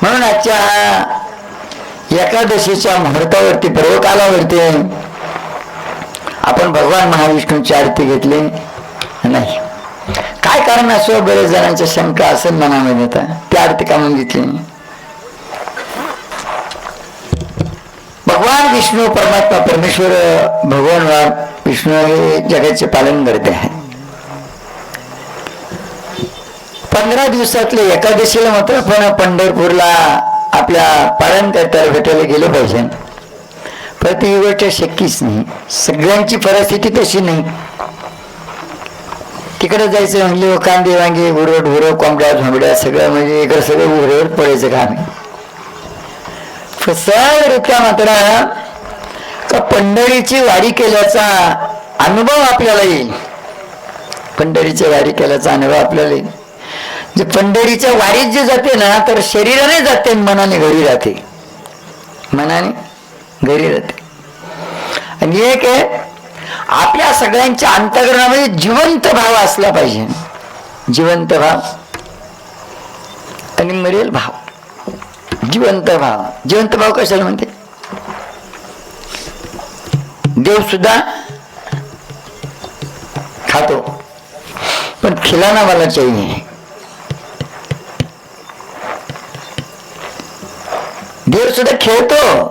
म्हणून आजच्या एकादशीच्या मुहूर्तावरती पर्वकालावरती आपण भगवान महाविष्णूची आरती घेतली नाही. काय कारण असो, बरेच जणांच्या शंका असेल मनामध्ये आता ती आरती का म्हणून घेतली. भगवान विष्णू परमात्मा परमेश्वर भगवान विष्णू हे जगाचे पालन करते आहे. 15 दिवसातले एकादशीला मात्र आपण पंढरपूरला आपल्या पालन करताना भेटायला गेले पाहिजे. पण ती गोष्ट शक्यच नाही. सगळ्यांची परिस्थिती तशी नाही. तिकडे जायचं म्हणजे कांदे वांगे उरड उरड कोंबड्या झोंबड्या सगळं म्हणजे इकडे सगळं उरड पडायचं काम आहे. सहजरित्या मात्र का पंढरीची वारी केल्याचा अनुभव आपल्याला येईल. पंढरीची वारी केल्याचा अनुभव आपल्याला येईल. जे पंढरीच्या वारीत जे जाते ना, तर शरीराने जाते, मनाने घरी राहते. मनाने घरी राहते. आणि एक आहे, आपल्या सगळ्यांच्या अंतःकरणामध्ये जिवंत भाव असला पाहिजे. जिवंत भाव आणि मरेल भाव. जिवंत भाव. जिवंत भाव कशाला म्हणते? देव सुद्धा खातो, पण खिलाना वाला चाहिए. देव सुद्धा खेळतो,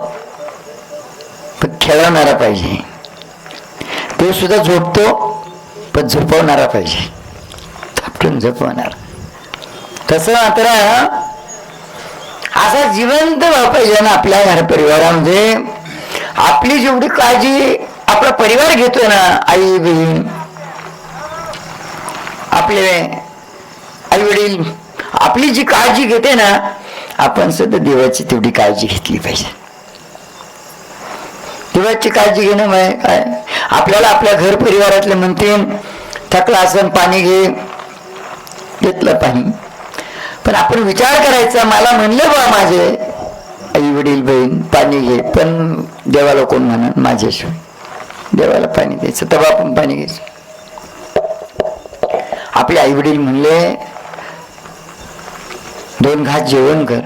पण खेळवणारा पाहिजे. देव सुद्धा झोपतो, पण झोपवणारा पाहिजे. थापटून झोपवणारा. तसं मात्र असा जिवंत भाव पाहिजे ना आपल्या घर परिवारामध्ये. आपली जेवढी काळजी आपला परिवार घेतोय ना, आई बहीण, आपले आई वडील, आपली जी काळजी घेते ना, आपण सुद्धा देवाची तेवढी काळजी घेतली पाहिजे. देवाची काळजी घेणं म्हणजे काय? आपल्याला आपल्या घर परिवारातले म्हणते थकला असन पाणी घे, घेतलं पाणी. पण आपण विचार करायचा, मला म्हणले बा माझे आई वडील बहीण पाणी घे, पण देवाला कोण म्हणा माझ्याशिवाय. देवाला पाणी द्यायचं तेव्हा आपण पाणी घ्यायचं. आपले आई वडील म्हणले 2 घास जेवण कर,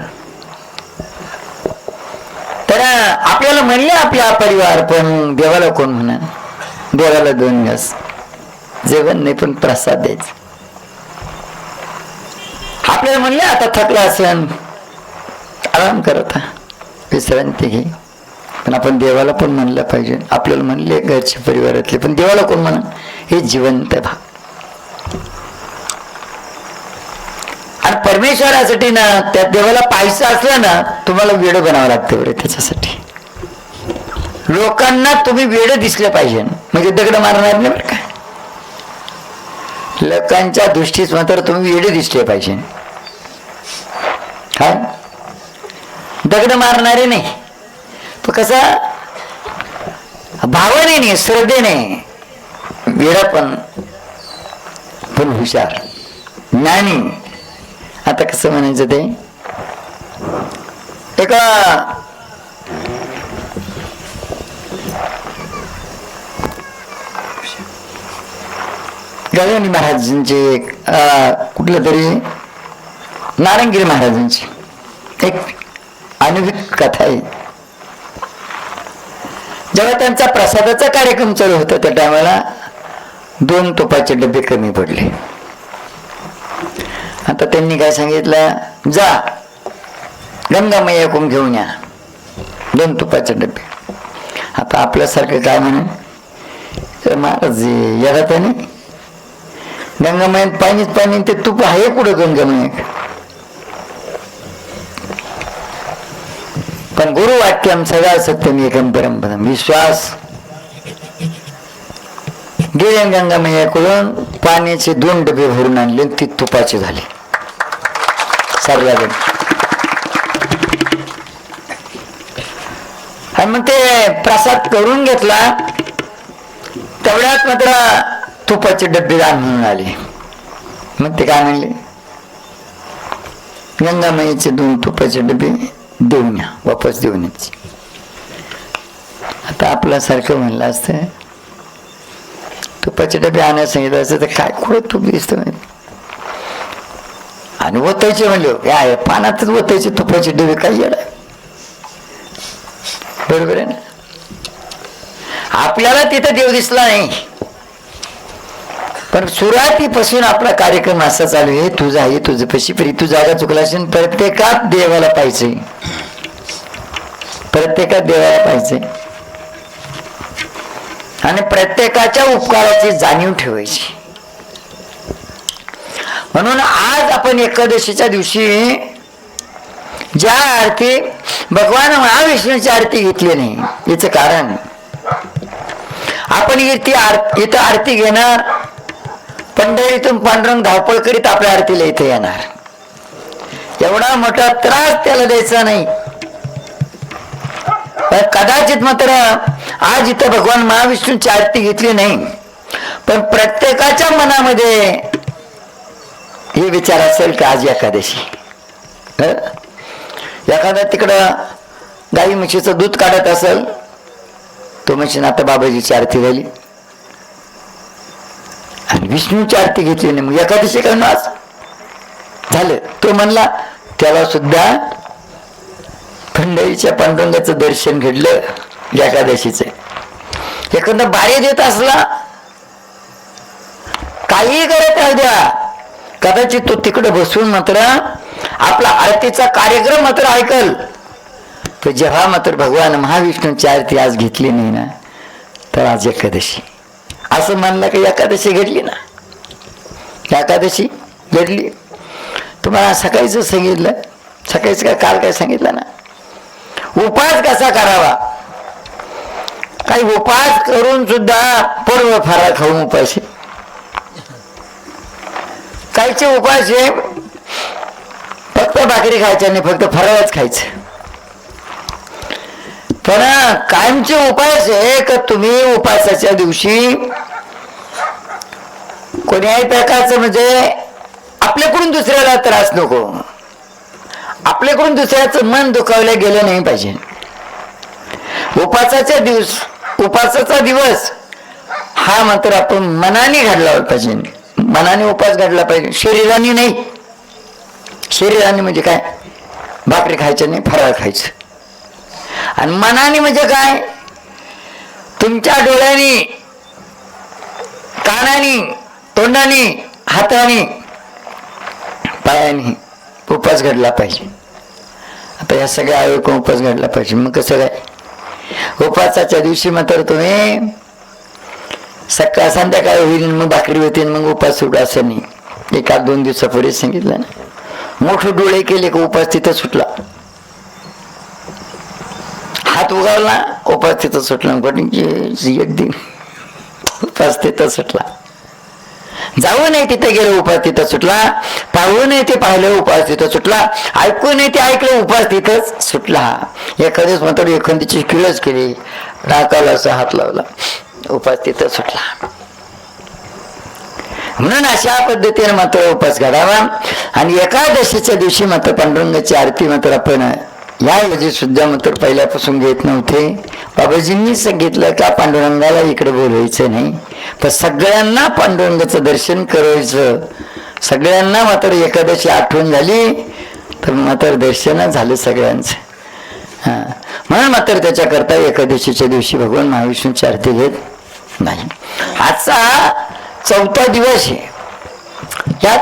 तर आपल्याला म्हणले आपला परिवार, पण देवाला कोण म्हणा. देवाला 2 घास जेवण नाही, पण प्रसाद द्यायचा. आपल्याला म्हणले आता थकला असेल आराम करत विश्रांती घे, पण आपण देवाला पण म्हणलं पाहिजे. आपल्याला म्हणले घरचे परिवारातले, पण देवाला कोण म्हणा. हे जिवंत भाव. आणि परमेश्वरासाठी ना, त्या देवाला पाहायचं असलं ना, तुम्हाला वेड बनावं लागतं बरं. त्याच्यासाठी लोकांना तुम्ही वेड दिसले पाहिजे, म्हणजे दगड मारणार नाही बरं का. लोकांच्या दृष्टीत मात्र तुम्ही वेड दिसले पाहिजे. हा दगड मारणारे नाही, पण कसा भावने नाही, श्रद्धेने. वेडा पण हुशार, ज्ञानी. आता कसं म्हणायचं ते, एका गजानन महाराजांची कुठल्या तरी नारायणगिरी महाराजांची एक अनुभूत कथा आहे. जेव्हा त्यांचा प्रसादाचा कार्यक्रम चालू होता, त्या टायमाला 2 तुपाचे डबे कमी पडले. आता त्यांनी काय सांगितलं, जा गंगा मैयाकडून घेऊन या 2 तुपाचे डबे. आता आपल्यासारखं काय म्हणून, तर महाराज याला त्याने गंगामयात पाणीच पाणी, ते तूप आहे कुठं गंगामयात. पण गुरुवाक्यम सदा सत्यम एकम परमपदम. विश्वास गेले गंगामयाकडून पाण्याचे 2 डबे भरून आणले, ती तुपाचे झाले सर्वजण. आणि मग ते प्रसाद करून घेतला, तेवढ्यात मात्र तुपाचे डबे दान म्हणून आले. मग ते काय म्हणले, गंगामाईचे 2 तुपाचे डबे देऊन या, वापस देऊन यायचे. आता आपल्यासारखं म्हणलं असतं, तुपाचे डबे आणायला सांगितलं असतं तर काय कुठं तूप दिसतं. आणि ओतायचे म्हणले काय पानातच ओतायचे तुपाचे डबे काही येणार. बरोबर आहे ना. आपल्याला तिथं देव दिसला नाही, पण सुरुवातीपासून आपला कार्यक्रम असा चालू आहे, तुझा आहे तुझं पशी परी तू जागा चुकला असेल. प्रत्येकात देवाला पाहिजे, प्रत्येकात देवाला पाहिजे आणि प्रत्येकाच्या उपकाराची जाणीव ठेवायची. म्हणून आज आपण एकादशीच्या दिवशी ज्या आरती भगवान महाविष्णूची आरती घेतली नाही, याचं कारण आपण इथं आरती घेणार, पंढरीतून पांडुरंग धावपळ करीत आपल्या आरतीला इथे येणार. एवढा मोठा त्रास त्याला द्यायचा नाही. पण कदाचित मात्र आज इथं भगवान महाविष्णूची आरती घेतली नाही, पण प्रत्येकाच्या मनामध्ये हे विचार असेल की आज एकादशी. एखादा तिकडं गाई म्हशीचं दूध काढत असेल, तो म्हणशील आता बाबाजीची आरती झाली आणि विष्णूची आरती घेतली नाही, मग एकादशी करणं आज झालं. तो म्हणला त्याला सुद्धा पंढरीच्या पांडुरंगाचं दर्शन घडलं एकादशीचं. एखादा बारे देत असला, काही करत राहू द्या, कदाचित तो तिकडे बसून मात्र आपला आरतीचा कार्यक्रम मात्र ऐकल. तर जेव्हा मात्र भगवान महाविष्णूची आरती आज घेतली नाही ना, तर आज एकादशी असं म्हणलं की एकादशी घडली ना, एकादशी घडली. तुम्हाला सकाळीच सांगितलं, सकाळीच काय काल काय सांगितलं ना, उपास कसा करावा. काही उपास करून सुद्धा पर्व फराळ खाऊन उपाशी, काहीचे उपास आहे फक्त भाकरी खायच्या नाही, फक्त फराळच खायचं. पण कायमचे उपास आहे का तुम्ही उपासाच्या दिवशी कोण्याही प्रकारचं म्हणजे आपल्याकडून दुसऱ्याला त्रास नको, आपल्याकडून दुसऱ्याचं मन दुखावलं गेलं नाही पाहिजे. उपासाचा दिवस हा मात्र आपण मनाने घडला पाहिजे, मनाने उपास घडला पाहिजे, शरीराने नाही. शरीराने म्हणजे काय, भाकरी खायचं नाही, फराळ खायचं. आणि मनाने म्हणजे काय, तुमच्या डोळ्याने, कानाने, तोंडाने, हाताने, पायाने उपास घडला पाहिजे. आता या सगळ्या आयोगाने उपास घडला पाहिजे. मग कसं काय, उपासाच्या दिवशी मात्र तुम्ही सकाळ संध्याकाळी होईल मग भाकरी होती मग उपास सुटू असं नाही. एका 2 दिवसापूर्वी सांगितलं ना, मोठे डोळे केले का उपास तिथं सुटला, हात उगारला उपास तिथं सुटला, उपास तिथं सुटला. जाऊ नये तिथे गेलं उपास तिथं सुटला, पाहू नये ते पाहिलं उपास तिथं सुटला, ऐकू नये ते ऐकलं उपास तिथंच सुटला. एखाद्याच मात्र एखाद्याची किळच केली, नाकाला असा हात लावला, उपास तिथं सुटला. म्हणून अशा पद्धतीने मात्र उपास घडावा. आणि एकादशीच्या दिवशी मात्र पांडुरंगाची आरती मात्र आपण याऐवजी सुद्धा मात्र पहिल्यापासून घेत नव्हते. बाबाजींनी सांगितलं का पांडुरंगाला इकडे बोलवायचं नाही, पण सगळ्यांना पांडुरंगाचं दर्शन करायचं. सगळ्यांना मात्र एकादशी आठवण झाली तर मात्र दर्शन झालं सगळ्यांचं. म्हणून मात्र त्याच्याकरता एकादशीच्या दिवशी भगवान महाविष्णूची आरती घेत नाही. आजचा 4था दिवस आहे. या